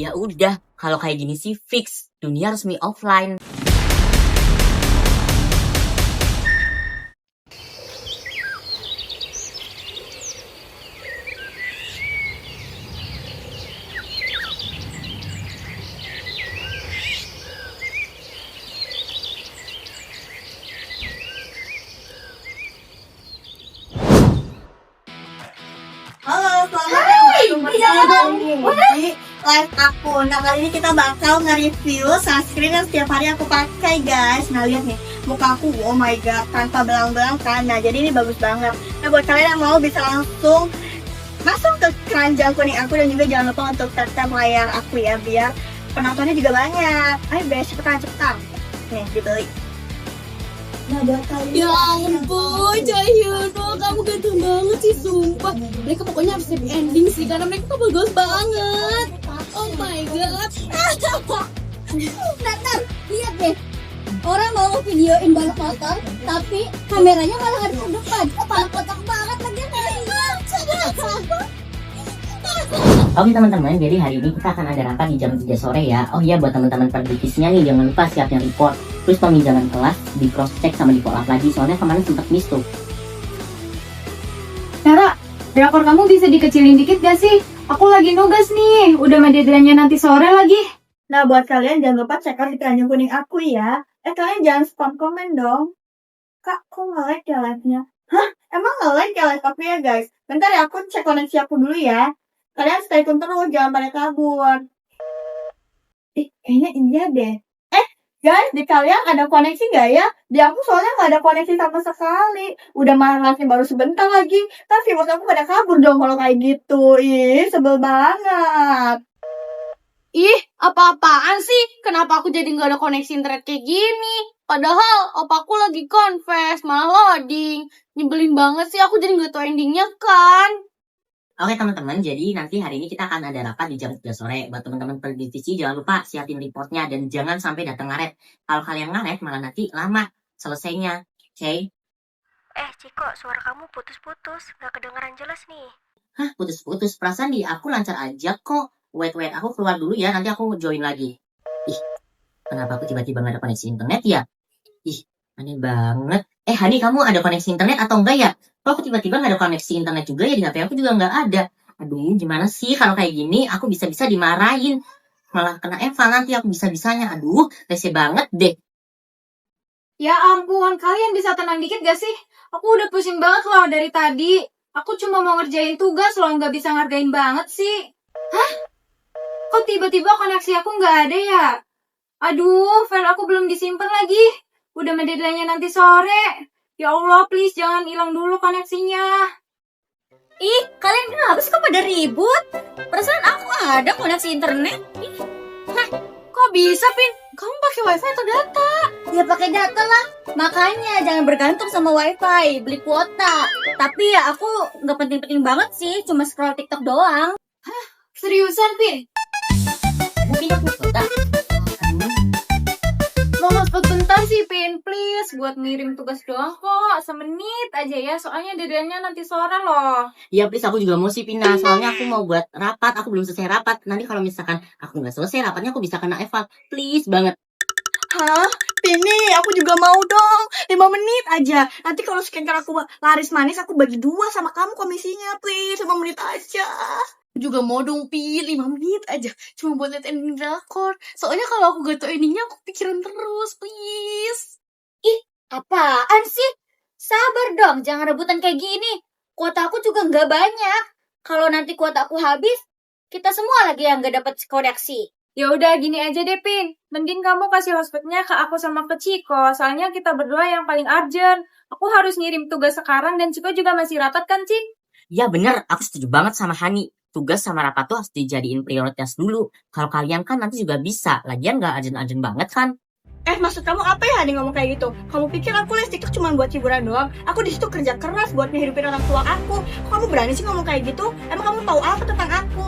Ya udah, kalau kayak gini sih fix dunia resmi offline. Halo, selamat di live aku. Nah, kali ini kita bakal nge-review sunscreen yang setiap hari aku pakai, guys. Nah, lihat nih, muka aku, oh my god, tanpa belang-belang kan. Nah, jadi ini bagus banget. Nah, buat kalian yang mau bisa langsung masuk ke keranjang kuning aku, dan juga jangan lupa untuk tetap layar aku ya, biar penontonnya juga banyak. Ayo, guys, cepetan. Nih, dibeli. Nah, buat kalian Ya ampun, Cahyono, kamu ganteng banget sih, sumpah. Mereka pokoknya harus happy ending sih, karena mereka couple goals banget. Oh my god. Natar, lihat deh. Orang mau videoin balap motor, tapi kameranya malah ada di depan. Kepala kotak banget lagi. Oke teman-teman, jadi hari ini kita akan ada rapat di jam 3 sore ya. Oh iya, buat teman-teman perdivisnya nih, jangan lupa siapin report. Terus peminjaman kelas di cross check sama di follow up lagi, soalnya kemarin sempat miss tuh. Nara, drakor kamu bisa dikecilin dikit gak sih? Aku lagi nugas nih, udah mau deadline-nya nanti sore lagi. Nah, buat kalian jangan lupa check out di keranjang kuning aku ya. Kalian jangan spam komen dong. Kak, kok nge-like ya live-nya? Hah? Emang nge-like ya live aku ya, guys? Bentar ya, aku cek koneksi aku dulu ya. Kalian stay tune terus, jangan pada kabur. Kayaknya iya deh. Guys, di kalian ada koneksi nggak ya? Di aku soalnya nggak ada koneksi sama sekali. Udah malah live-nya baru sebentar lagi. Tapi viewers aku pada kabur dong kalau kayak gitu. Ih, sebel banget. Ih, apa-apaan sih? Kenapa aku jadi nggak ada koneksi internet kayak gini? Padahal opaku lagi confess, malah loading. Nyebelin banget sih, aku jadi nggak tahu endingnya kan. Oke teman-teman, jadi nanti hari ini kita akan ada rapat di jam 3 sore. Buat teman-teman per divisi jangan lupa siapin reportnya dan jangan sampai datang ngaret. Kalau kalian ngaret malah nanti lama selesainya. Oke? Ciko, suara kamu putus-putus, gak kedengeran jelas nih. Hah, putus-putus. Perasaan di aku lancar aja kok. Wait, aku keluar dulu ya, nanti aku join lagi. Ih, kenapa aku tiba-tiba gak ada koneksi internet ya? Ih, aneh banget. Hani, kamu ada koneksi internet atau enggak ya? Kok aku tiba-tiba gak ada koneksi internet juga ya, di HP aku juga nggak ada. Aduh, gimana sih kalau kayak gini aku bisa-bisa dimarahin. Malah kena Eva nanti aku bisa-bisanya. Aduh, rese banget deh. Ya ampun, kalian bisa tenang dikit gak sih? Aku udah pusing banget loh dari tadi. Aku cuma mau ngerjain tugas loh, nggak bisa ngerjain banget sih. Hah? Kok tiba-tiba koneksi aku nggak ada ya? Aduh, file aku belum disimpan lagi. Udah deadline-nya nanti sore. Ya Allah, please jangan hilang dulu koneksinya. Ih, kalian kenapa sih kok pada ribut? Perasaan aku ada koneksi internet. Hah, kok bisa, Pin? Kamu pakai wifi atau data? Ya pakai data lah. Makanya jangan bergantung sama wifi, beli kuota. Tapi ya aku nggak penting-penting banget sih, cuma scroll TikTok doang. Seriusan, Pin? Mungkin aku sudah. Mau hotspot bentar sih, Pin, please. Buat ngirim tugas doang kok. Semenit aja ya, soalnya deadline-nya nanti sore loh. Ya please, aku juga mau sih pindah. Soalnya aku mau buat rapat, aku belum selesai rapat. Nanti kalau misalkan aku nggak selesai rapatnya, aku bisa kena eval. Please banget. Hah? Pini, aku juga mau dong. 5 menit aja. Nanti kalau skincare aku laris manis, aku bagi 2 sama kamu komisinya, please. 5 menit aja. Juga mau dong, Pi, 5 menit aja. Cuma buat liat ending drakor. Soalnya kalau aku gak tau endingnya, aku pikiran terus, please. Ih, apaan sih? Sabar dong, jangan rebutan kayak gini. Kuota aku juga gak banyak. Kalau nanti kuota aku habis, kita semua lagi yang gak dapat koneksi. Ya udah gini aja deh, Pin. Mending kamu kasih hotspotnya ke aku sama ke Ciko. Soalnya kita berdua yang paling urgent. Aku harus ngirim tugas sekarang dan Ciko juga masih rapat kan, Cik? Ya bener, aku setuju banget sama Hani. Tugas sama rapat tuh harus dijadiin prioritas dulu. Kalau kalian kan nanti juga bisa. Lagian gak ajen-ajen banget kan? Maksud kamu apa ya Hani ngomong kayak gitu? Kamu pikir aku les TikTok cuma buat hiburan doang? Aku di situ kerja keras buat ngehidupin orang tua aku. Kok kamu berani sih ngomong kayak gitu? Emang kamu tahu apa tentang aku?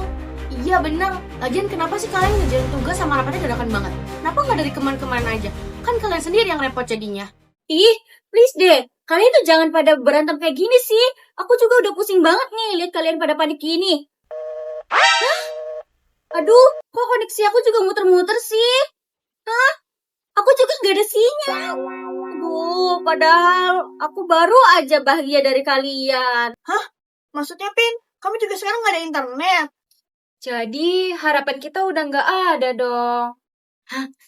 Iya bener. Lagian kenapa sih kalian ngejalan tugas sama rapatnya dadakan banget? Kenapa gak dari kemarin-kemarin aja? Kan kalian sendiri yang repot jadinya. Ih, please deh. Kalian tuh jangan pada berantem kayak gini sih. Aku juga udah pusing banget nih lihat kalian pada panik gini. Hah? Aduh, kok koneksi aku juga muter-muter sih? Hah? Aku juga gak ada sinyal. Aduh, padahal aku baru aja bahagia dari kalian. Maksudnya, Pin, kamu juga sekarang nggak ada internet? Jadi harapan kita udah nggak ada dong.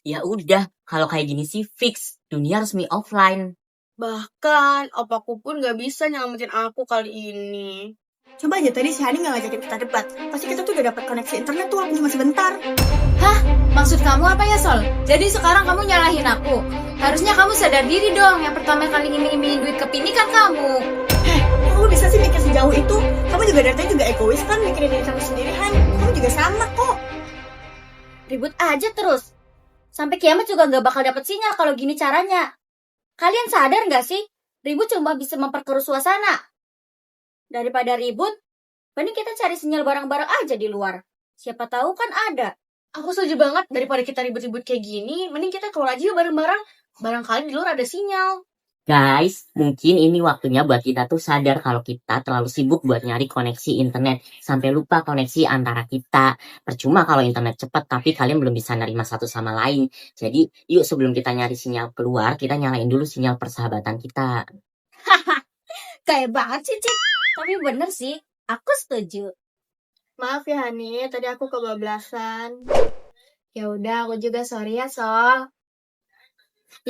Ya udah, kalau kayak gini sih fix. Dunia resmi offline. Bahkan, opaku pun gak bisa nyelamatin aku kali ini. Coba aja tadi si Hani nggak ngajakin kita debat. Pasti kita tuh udah dapat koneksi internet tuh walaupun cuma sebentar. Maksud kamu apa ya, Sol? Jadi sekarang kamu nyalahin aku. Harusnya kamu sadar diri dong. Yang pertama kali iming-imingin duit ke Pini kan kamu. Kok lu bisa sih mikir sejauh itu? Kamu juga dari tadi juga egois kan, mikirin diri kamu sendiri, Han. Kamu juga sama kok. Ribut aja terus. Sampai kiamat juga gak bakal dapet sinyal kalau gini caranya. Kalian sadar gak sih? Ribut cuma bisa memperkeruh suasana. Daripada ribut, mending kita cari sinyal bareng-bareng aja di luar. Siapa tahu kan ada. Aku setuju banget. Daripada kita ribut-ribut kayak gini, mending kita keluar aja yuk bareng-bareng. Barangkali di luar ada sinyal. Guys, mungkin ini waktunya buat kita tuh sadar kalau kita terlalu sibuk buat nyari koneksi internet. Sampai lupa koneksi antara kita. Percuma kalau internet cepat tapi kalian belum bisa nerima satu sama lain. Jadi yuk sebelum kita nyari sinyal keluar, kita nyalain dulu sinyal persahabatan kita. Kayak banget sih, Cik. Tapi bener sih, aku setuju. Maaf ya, Hani. Tadi aku kebablasan. Ya udah, aku juga sorry ya, Sol.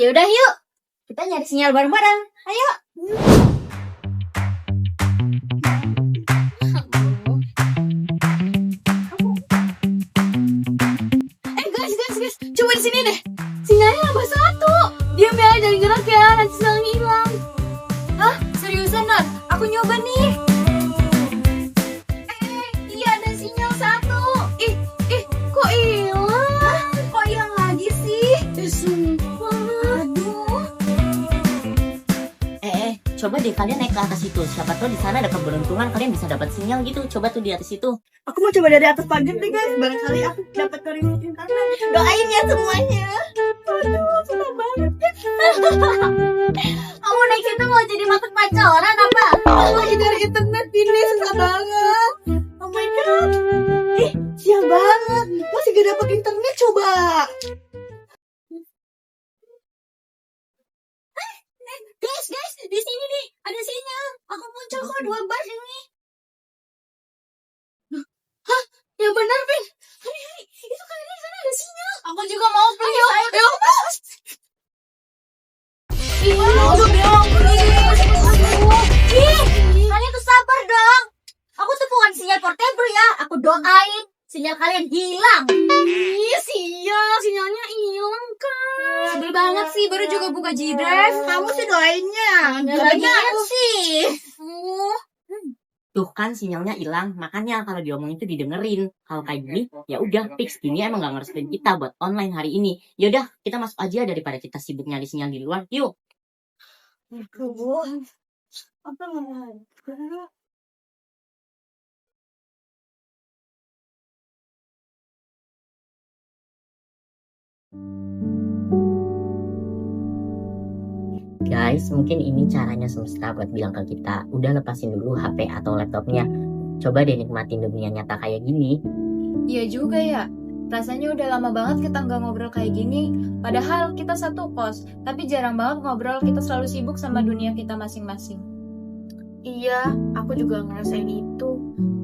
Yaudah yuk, kita nyari sinyal bareng-bareng. Ayo. Guys, coba di sini deh. Sinyalnya nambah 1. Diam ya, jangan gerak ya, nanti sinyalnya hilang. Hah? Seriusan, Non? Aku nyoba nih. Iya ada sinyal 1. Ih, kok hilang? Kok hilang lagi sih? Sumpah. Aduh. Coba deh kalian naik ke atas itu. Siapa tahu di sana ada keberuntungan kalian bisa dapat sinyal gitu. Coba tuh di atas itu. Aku mau coba dari atas pagar deh, guys. Barangkali aku dapat koneksi internet. Doain ya semuanya. Aduh, senang banget. Kamu naik situ mau jadi matuk pacaran apa? Lagi dari internet ini susah banget. Oh my god. Sial banget. Masih gak dapat internet coba. Guys, di sini nih ada sinyal. Aku muncul kok 2 bar ini. Hah? Yang benar, Pin. Hari, itu kayaknya di sana ada sinyal. Aku juga mau please. Ayo. Kalian tuh sabar dong. Aku tuh bukan sinyal portable ya. Aku doain sinyal kalian hilang. Sinyalnya hilang kan. Sebel banget sih, baru juga buka G-Drive. Kamu sih doainnya. Lagi aku sih. Tuh kan sinyalnya hilang. Makanya kalau diomongin itu didengerin. Kalau kayak gini, ya udah fix. Dunia emang gak ngerestuin kita buat online hari ini. Yaudah, kita masuk aja daripada kita sibuk nyari sinyal di luar. Yuk. Apa namanya? Guys, mungkin ini caranya semesta buat bilang ke kita, udah lepasin dulu HP atau laptopnya. Coba deh nikmatin dunia nyata kayak gini. Iya juga ya. Rasanya udah lama banget kita nggak ngobrol kayak gini. Padahal kita satu kos, tapi jarang banget ngobrol. Kita selalu sibuk sama dunia kita masing-masing. Iya, aku juga ngerasain itu.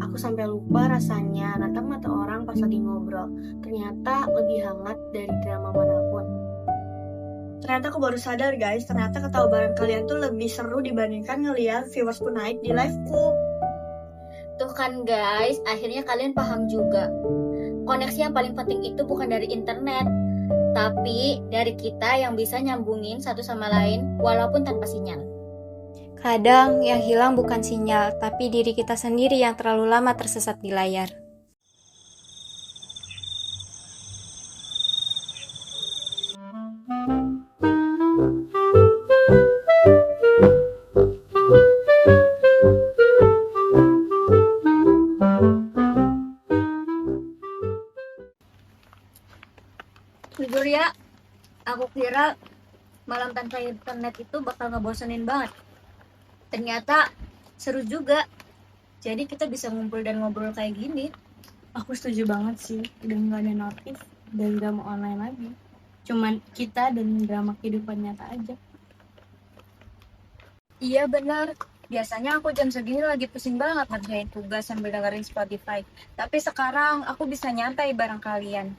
Aku sampai lupa rasanya natap mata orang pas lagi ngobrol. Ternyata lebih hangat dari drama manapun. Ternyata aku baru sadar guys, ternyata ketawa bareng kalian tuh lebih seru dibandingkan ngeliat viewersku naik di liveku. Tuh kan guys, akhirnya kalian paham juga. Koneksi yang paling penting itu bukan dari internet, tapi dari kita yang bisa nyambungin satu sama lain walaupun tanpa sinyal. Kadang yang hilang bukan sinyal, tapi diri kita sendiri yang terlalu lama tersesat di layar. Jujur ya, aku kira malam tanpa internet itu bakal ngebosenin banget. Ternyata seru juga. Jadi kita bisa ngumpul dan ngobrol kayak gini. Aku setuju banget sih, udah nggak ada notif dan drama online lagi. Cuman kita dan drama kehidupan nyata aja. Iya benar. Biasanya aku jam segini lagi pusing banget ngerjain tugas sambil dengerin Spotify. Tapi sekarang aku bisa nyantai bareng kalian.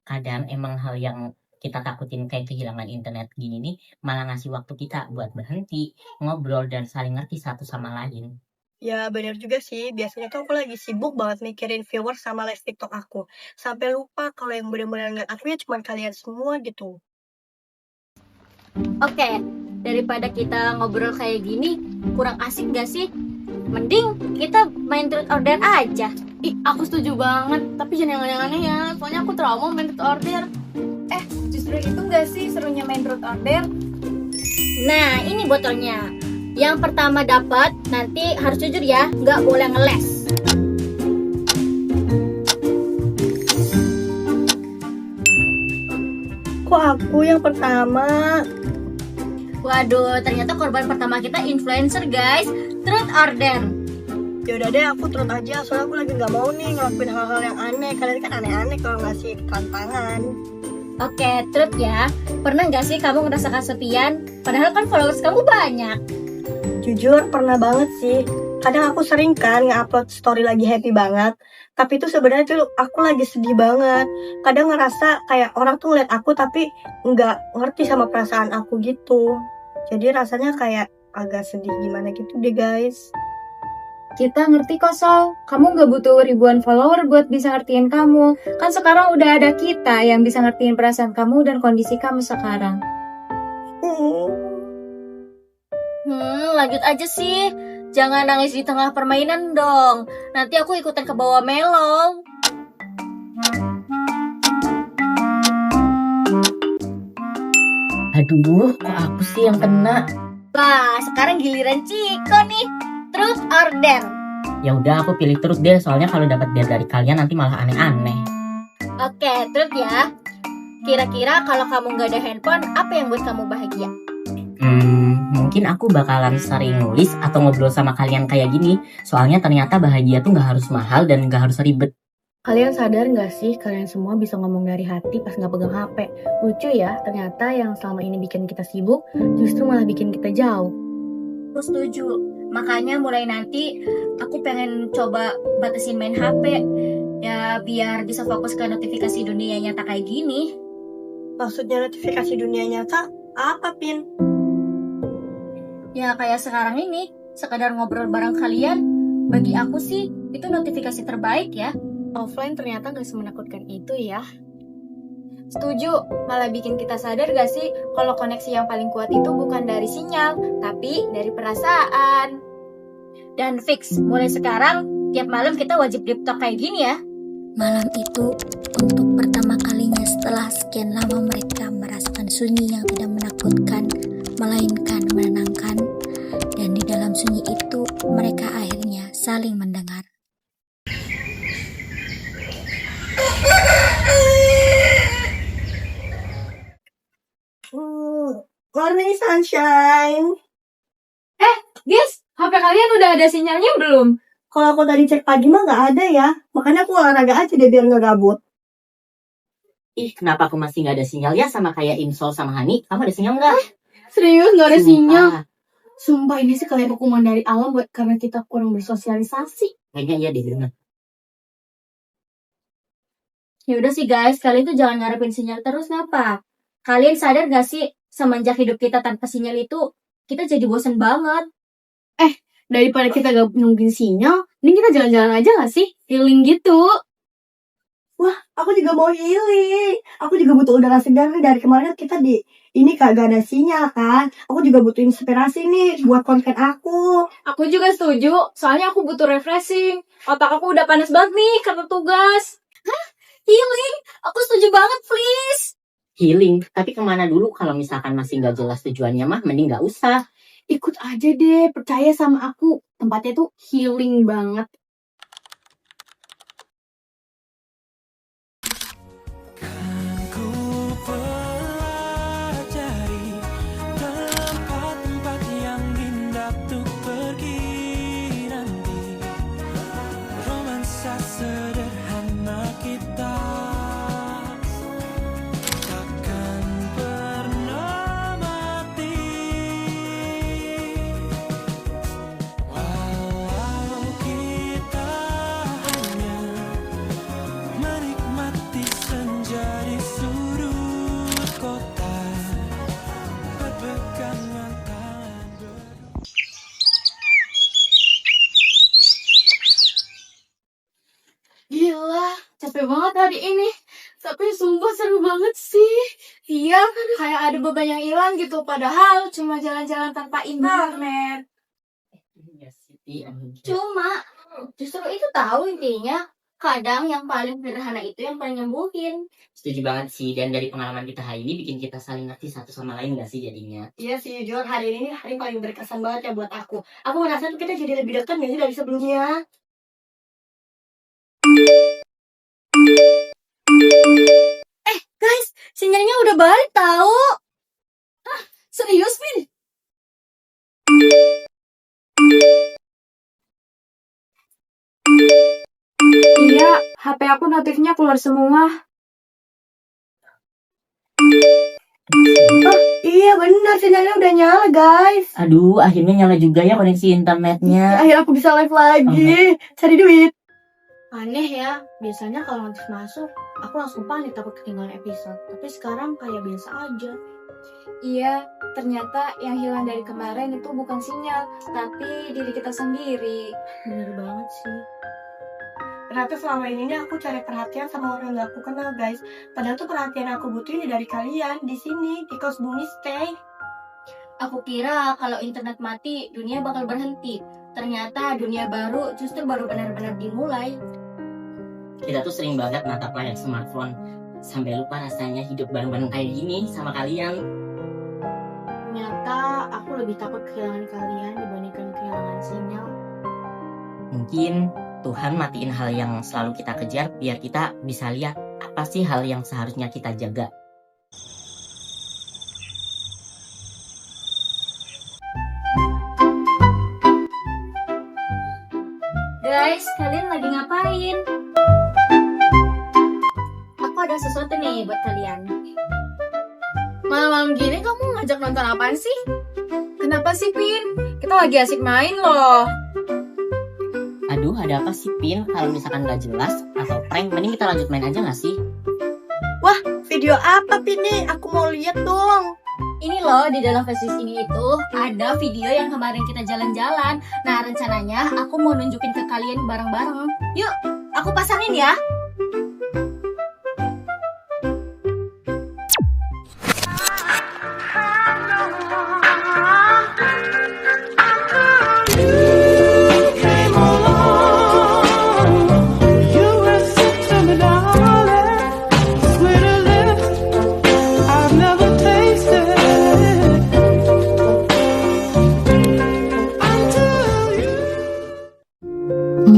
Kadang emang hal yang kita takutin kayak kehilangan internet gini nih malah ngasih waktu kita buat berhenti, ngobrol, dan saling ngerti satu sama lain. Ya bener juga sih, biasanya tuh aku lagi sibuk banget mikirin viewers sama live TikTok aku. Sampai lupa kalau yang bener-bener ngeliat aku ya cuma kalian semua gitu. Oke, daripada kita ngobrol kayak gini, kurang asik gak sih? Mending kita main truth or dare aja. Ih, aku setuju banget. Tapi jangan yang aneh-aneh ya, soalnya aku trauma main truth or dare. Justru itu gak sih serunya main Truth or Dare? Nah, ini botolnya. Yang pertama dapat, nanti harus jujur ya, nggak boleh ngeles. Kok aku yang pertama? Waduh, ternyata korban pertama kita influencer guys. Truth or dare? Yaudah deh, aku turut aja. Soalnya aku lagi nggak mau nih ngelakuin hal-hal yang aneh. Kalian kan aneh-aneh kalau ngasih tantangan. Oke, truth ya. Pernah nggak sih kamu ngerasa kesepian? Padahal kan followers kamu banyak. Jujur, pernah banget sih. Kadang aku sering kan nge-upload story lagi happy banget. Tapi itu sebenarnya tuh aku lagi sedih banget. Kadang ngerasa kayak orang tuh ngeliat aku tapi nggak ngerti sama perasaan aku gitu. Jadi rasanya kayak agak sedih gimana gitu deh guys. Kita ngerti kok Sol, kamu gak butuh ribuan follower buat bisa ngertiin kamu. Kan sekarang udah ada kita yang bisa ngertiin perasaan kamu dan kondisi kamu sekarang. Lanjut aja sih. Jangan nangis di tengah permainan dong. Nanti aku ikutan ke bawah melong. Aduh, kok aku sih yang kena? Wah, sekarang giliran Ciko nih. Truth or dare? Ya udah, aku pilih truth deh, soalnya kalau dapat dare dari kalian nanti malah aneh-aneh. Oke, truth ya. Kira-kira kalau kamu nggak ada handphone, apa yang buat kamu bahagia? Mungkin aku bakalan sering nulis atau ngobrol sama kalian kayak gini. Soalnya ternyata bahagia tuh gak harus mahal dan gak harus ribet. Kalian sadar gak sih kalian semua bisa ngomong dari hati pas gak pegang HP? Lucu ya, ternyata yang selama ini bikin kita sibuk justru malah bikin kita jauh. Aku setuju. Makanya mulai nanti aku pengen coba batasin main HP. Ya biar bisa fokus ke notifikasi dunia nyata kayak gini. Maksudnya notifikasi dunia nyata apa, Pin? Ya kayak sekarang ini, sekadar ngobrol bareng kalian. Bagi aku sih, itu notifikasi terbaik ya. Offline ternyata gak semenakutkan itu ya. Setuju, malah bikin kita sadar gak sih kalau koneksi yang paling kuat itu bukan dari sinyal, tapi dari perasaan. Dan fix, mulai sekarang, tiap malam kita wajib deep talk kayak gini ya. Malam itu, untuk pertama kalinya setelah sekian lama mereka merasakan sunyi yang tidak menakutkan, melainkan menenangkan. Dan di dalam sunyi itu, mereka akhirnya saling mendengar. Morning sunshine. Guys, HP kalian udah ada sinyalnya belum? Kalau aku tadi cek pagi mah nggak ada ya. Makanya aku olahraga aja deh biar nggak gabut. Ih, kenapa aku masih gak ada sinyal ya sama kayak Insol sama Hani? Kamu ada sinyal nggak? Serius gak ada Sumpah. sinyal? Sumpah ini sih kayak hukuman dari alam buat karena kita kurang bersosialisasi. Kayaknya iya deh, bener. Ya udah sih guys, kalian tuh jangan ngarepin sinyal terus ngapa? Kalian sadar gak sih semenjak hidup kita tanpa sinyal itu kita jadi bosen banget. Daripada kita gak nungguin sinyal, ini kita jalan-jalan aja gak sih? Healing gitu. Wah, aku juga mau healing. Aku juga butuh udara segar nih. Dari kemarin kita di ini kagak ada sinyal kan. Aku juga butuh inspirasi nih buat konten aku. Aku juga setuju, soalnya aku butuh refreshing. Otak aku udah panas banget nih karena tugas. Healing, aku setuju banget please. Healing, tapi kemana dulu kalau misalkan masih gak jelas tujuannya mah, mending gak usah. Ikut aja deh, percaya sama aku. Tempatnya tuh healing banget. Romansa sederhana hari ini. Tapi sumpah seru banget sih. Iya, kayak ada beban yang hilang gitu. Padahal cuma jalan-jalan tanpa internet. Iya sih, Cuma justru itu tahu intinya. Kadang yang paling sederhana itu yang paling nyembuhin. setuju banget sih. Dan dari pengalaman kita hari ini bikin kita saling ngerti satu sama lain gak sih jadinya? Iya sih, jujur hari ini hari paling berkesan banget ya buat aku. Aku ngerasa tuh kita jadi lebih dekat gak sih dari sebelumnya? Guys, sinyalnya udah balik tahu. Serius, Min? Iya, HP aku notifnya keluar semua. Iya benar, sinyalnya udah nyala guys. Aduh, akhirnya nyala juga ya koneksi internetnya. Akhirnya aku bisa live lagi, cari duit. Aneh ya, biasanya kalau notif masuk, aku langsung panik takut ketinggalan episode. Tapi sekarang kayak biasa aja. Iya, ternyata yang hilang dari kemarin itu bukan sinyal, tapi diri kita sendiri. Bener banget sih. Ternyata selama ini nih aku cari perhatian sama orang yang gak aku kenal guys. Padahal tuh perhatian aku butuh ini dari kalian di sini di Kos Bumi Stay. Aku kira kalau internet mati, dunia bakal berhenti. Ternyata dunia baru justru baru benar-benar dimulai. Kita tuh sering banget natap layar smartphone sampai lupa rasanya hidup bareng-bareng kayak gini sama kalian. Ternyata aku lebih takut kehilangan kalian dibandingkan kehilangan sinyal. Mungkin Tuhan matiin hal yang selalu kita kejar biar kita bisa lihat apa sih hal yang seharusnya kita jaga. Guys, kalian lagi ngapain? Aku ada sesuatu nih buat kalian. Malam-malam gini kamu ngajak nonton apaan sih? Kenapa sih, Pin? Kita lagi asik main loh. Aduh, ada apa sih Pin? Kalau misalkan gak jelas atau prank, mending kita lanjut main aja gak sih? Video apa Pini? Aku mau lihat dong. Ini loh, di dalam flashdisk ini itu ada video yang kemarin kita jalan-jalan. Nah, rencananya aku mau nunjukin ke kalian bareng-bareng. Yuk, aku pasangin ya.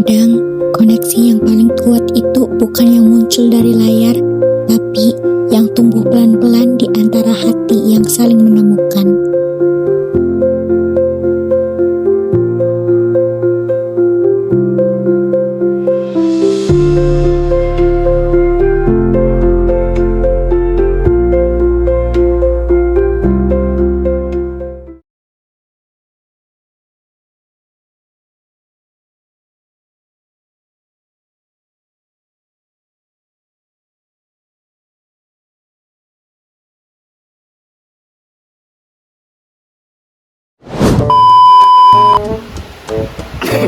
Kadang koneksi yang paling kuat itu bukan yang muncul dari layar, tapi yang tumbuh pelan-pelan di antara hati yang saling menemukan.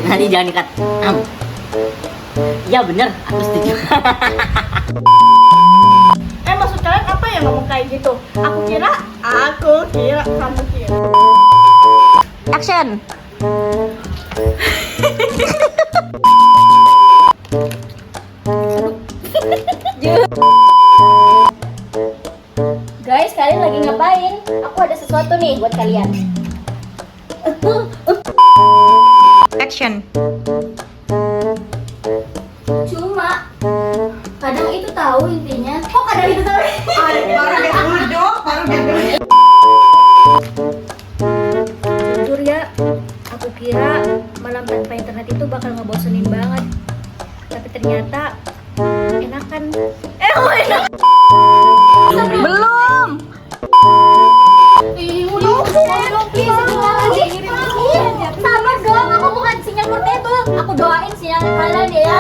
Nanti jangan dikat. Ya bener, aku setuju. Maksud kalian apa ya ngomong kayak gitu? Aku kira kamu kira. Action. Guys, kalian lagi ngapain? Aku ada sesuatu nih buat kalian. Action. Cuma kadang itu tahu intinya. Kok kadang itu tahu? Jujur ya, aku kira malam tanpa internet itu bakal ngebosenin banget. Tapi ternyata enakan. Belum. Sabar dong, aku bukan sinyal portable. Aku doain sinyal kalian ya.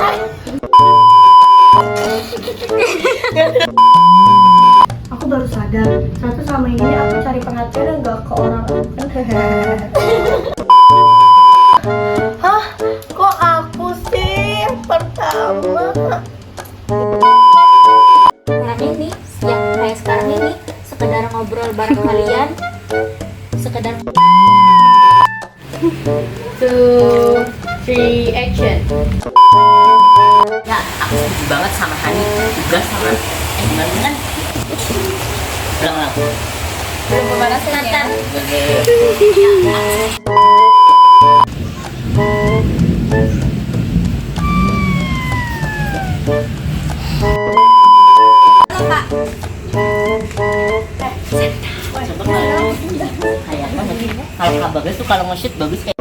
Aku baru sadar, ternyata selama ini aku cari perhatian dan gak ke orang. Hah? Kok aku sih yang pertama? ngobrol bareng kalian. Sekedar 2, 3, action. Ya, aku setuju banget sama Hani. Tugas sama gimana kan? Ulang. Belum pemanasan ya. Coba kalau kayak apa sih? Kalau kabarnya tuh kalau nge-shoot bagus kayak